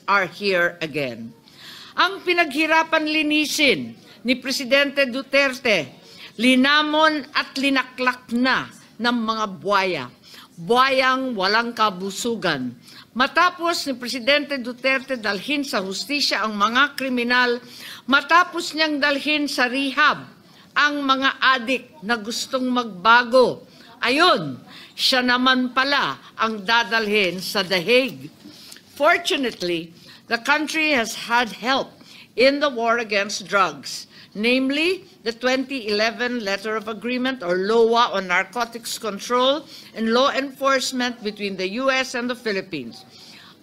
are here again. Ang pinaghirapan linisin ni Presidente Duterte, linamon at linaklak na ng mga buwayang walang kabusugan. Matapos ni Presidente Duterte dalhin sa hustisya ang mga kriminal, matapos niyang dalhin sa rehab ang mga adik na gustong magbago, ayun, siya naman pala ang dadalhin sa The Hague. Fortunately, the country has had help in the war against drugs, namely the 2011 Letter of Agreement or LOA on narcotics control and law enforcement between the U.S. and the Philippines.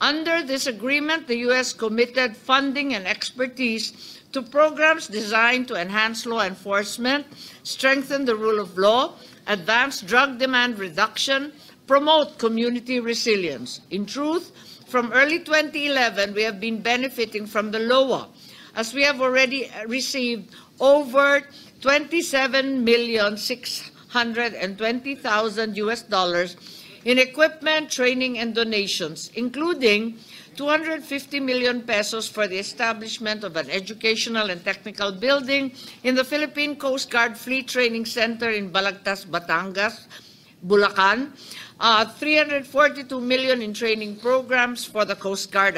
Under this agreement, the U.S. committed funding and expertise to programs designed to enhance law enforcement, strengthen the rule of law, advance drug demand reduction, promote community resilience. In truth, from early 2011, we have been benefiting from the LOA, as we have already received over $27,620,000 US in equipment, training, and donations, including 250 million pesos for the establishment of an educational and technical building in the Philippine Coast Guard Fleet Training Center in Balagtas, Batangas, Bulacan, 342 million in training programs for the Coast Guard